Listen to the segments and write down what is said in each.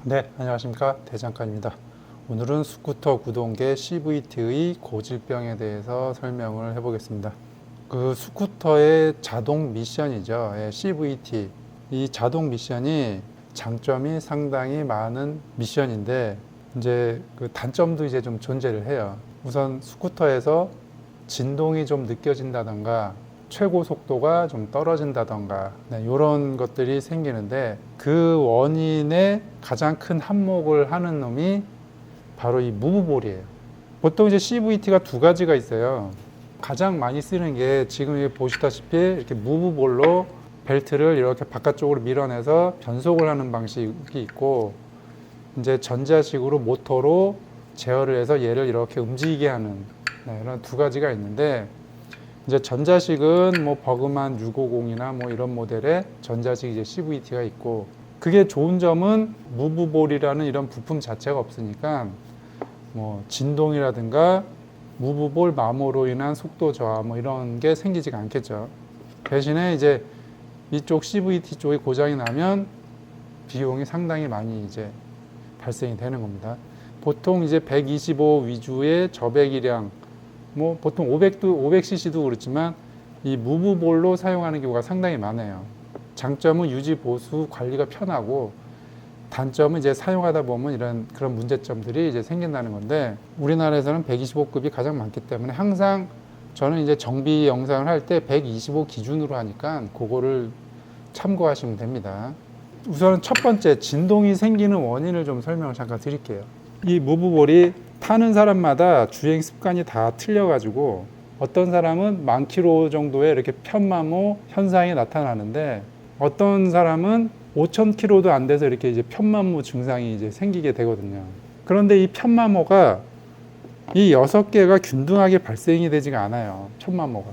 네, 안녕하십니까. 대장간입니다. 오늘은 스쿠터 구동계 CVT의 고질병에 대해서 설명을 해보겠습니다. 그 스쿠터의 자동 미션이죠. CVT. 이 자동 미션이 장점이 상당히 많은 미션인데, 이제 그 단점도 이제 좀 존재를 해요. 우선 스쿠터에서 진동이 좀 느껴진다던가, 최고 속도가 좀 떨어진다던가, 이런 것들이 생기는데, 그 원인의 가장 큰 한몫을 하는 놈이 바로 이 무브볼이에요. 보통 이제 CVT가 두 가지가 있어요. 가장 많이 쓰는 게 지금 보시다시피 이렇게 무브볼로 벨트를 이렇게 바깥쪽으로 밀어내서 변속을 하는 방식이 있고, 이제 전자식으로 모터로 제어를 해서 얘를 이렇게 움직이게 하는 이런 두 가지가 있는데, 이제 전자식은 뭐 버그만 650이나 뭐 이런 모델의 전자식 이제 CVT가 있고, 그게 좋은 점은 무브볼이라는 이런 부품 자체가 없으니까 뭐 진동이라든가 무브볼 마모로 인한 속도 저하 뭐 이런 게 생기지가 않겠죠. 대신에 이제 이쪽 CVT 쪽이 고장이 나면 비용이 상당히 많이 이제 발생이 되는 겁니다. 보통 이제 125 위주의 저배기량, 뭐 보통 500cc도 그렇지만 이 무브볼로 사용하는 경우가 상당히 많아요. 장점은 유지 보수 관리가 편하고, 단점은 이제 사용하다 보면 이런 그런 문제점들이 이제 생긴다는 건데, 우리나라에서는 125급이 가장 많기 때문에 항상 저는 이제 정비 영상을 할 때 125 기준으로 하니까 그거를 참고하시면 됩니다. 우선 첫 번째, 진동이 생기는 원인을 좀 설명을 잠깐 드릴게요. 이 무브볼이 타는 사람마다 주행 습관이 다 틀려가지고, 어떤 사람은 10,000km 정도의 이렇게 편마모 현상이 나타나는데, 어떤 사람은 5,000km도 안 돼서 이렇게 이제 편마모 증상이 이제 생기게 되거든요. 그런데 이 편마모가 이 6개가 균등하게 발생이 되지가 않아요. 편마모가.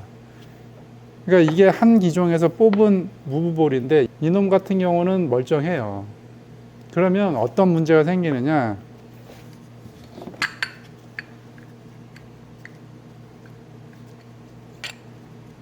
그러니까 이게 한 기종에서 뽑은 무브볼인데, 이놈 같은 경우는 멀쩡해요. 그러면 어떤 문제가 생기느냐?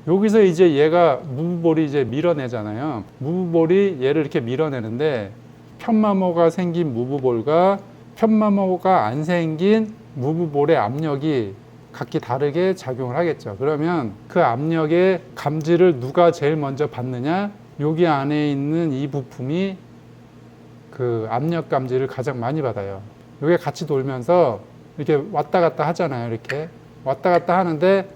여기서 이제 얘가 무브볼이 이제 밀어내잖아요. 무브볼이 얘를 이렇게 밀어내는데, 편마모가 생긴 무브볼과 편마모가 안 생긴 무브볼의 압력이 각기 다르게 작용을 하겠죠. 그러면 그 압력의 감지를 누가 제일 먼저 받느냐? 여기 안에 있는 이 부품이 그 압력 감지를 가장 많이 받아요. 이게 같이 돌면서 이렇게 왔다 갔다 하잖아요. 이렇게 왔다 갔다 하는데,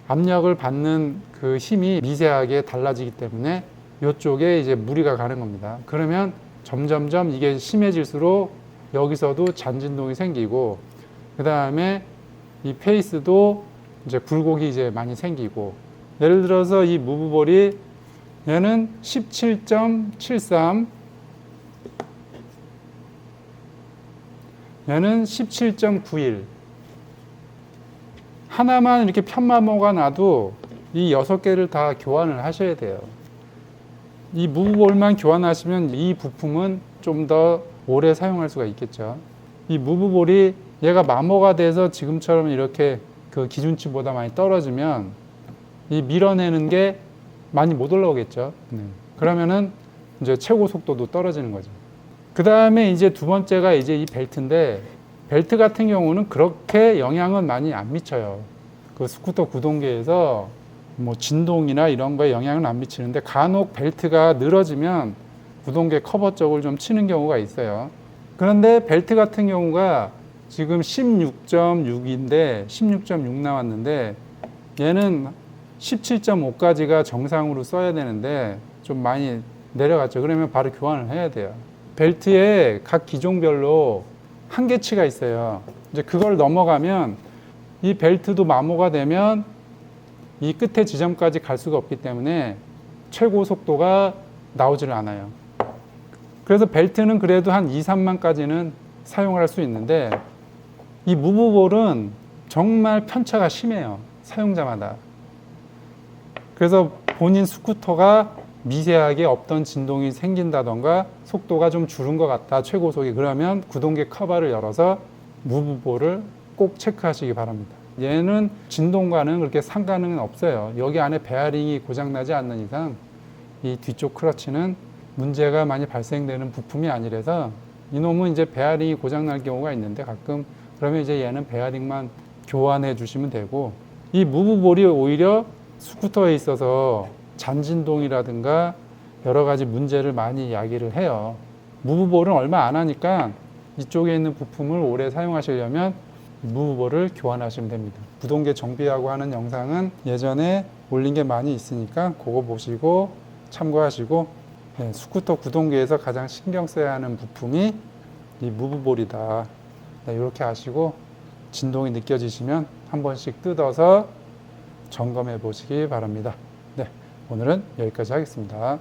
압력을 받는 그 힘이 미세하게 달라지기 때문에 이쪽에 이제 무리가 가는 겁니다. 그러면 점점점 이게 심해질수록 여기서도 잔진동이 생기고, 그 다음에 이 페이스도 이제 굴곡이 이제 많이 생기고, 예를 들어서 이 무브볼이 얘는 17.73, 얘는 17.91. 하나만 이렇게 편마모가 나도 이 6개를 다 교환을 하셔야 돼요. 이 무브볼만 교환하시면 이 부품은 좀 더 오래 사용할 수가 있겠죠. 이 무브볼이 얘가 마모가 돼서 지금처럼 이렇게 그 기준치보다 많이 떨어지면 이 밀어내는 게 많이 못 올라오겠죠. 그러면은 이제 최고 속도도 떨어지는 거죠. 그 다음에 이제 두 번째가 이제 이 벨트인데, 벨트 같은 경우는 그렇게 영향은 많이 안 미쳐요. 그 스쿠터 구동계에서 뭐 진동이나 이런 거에 영향은 안 미치는데, 간혹 벨트가 늘어지면 구동계 커버 쪽을 좀 치는 경우가 있어요. 그런데 벨트 같은 경우가 지금 16.6인데 16.6 나왔는데, 얘는 17.5까지가 정상으로 써야 되는데 좀 많이 내려갔죠. 그러면 바로 교환을 해야 돼요. 벨트에 각 기종별로 한계치가 있어요. 이제 그걸 넘어가면 이 벨트도 마모가 되면 이 끝에 지점까지 갈 수가 없기 때문에 최고 속도가 나오지를 않아요. 그래서 벨트는 그래도 한 2, 3만까지는 사용을 할 수 있는데, 이 무브볼은 정말 편차가 심해요. 사용자마다. 그래서 본인 스쿠터가 미세하게 없던 진동이 생긴다던가 속도가 좀 줄은 것 같다, 최고속이. 그러면 구동계 커버를 열어서 무브볼을 꼭 체크하시기 바랍니다. 얘는 진동과는 그렇게 상관은 없어요. 여기 안에 베어링이 고장나지 않는 이상 이 뒤쪽 클러치는 문제가 많이 발생되는 부품이 아니라서 이놈은 이제 베어링이 고장 날 경우가 있는데 가끔 그러면 이제 얘는 베어링만 교환해 주시면 되고, 이 무브볼이 오히려 스쿠터에 있어서 잔진동이라든가 여러 가지 문제를 많이 야기를 해요. 무브볼은 얼마 안 하니까 이쪽에 있는 부품을 오래 사용하시려면 무브볼을 교환하시면 됩니다. 구동계 정비하고 하는 영상은 예전에 올린 게 많이 있으니까 그거 보시고 참고하시고, 네, 스쿠터 구동계에서 가장 신경 써야 하는 부품이 이 무브볼이다. 네, 이렇게 하시고 진동이 느껴지시면 한 번씩 뜯어서 점검해 보시기 바랍니다. 네, 오늘은 여기까지 하겠습니다.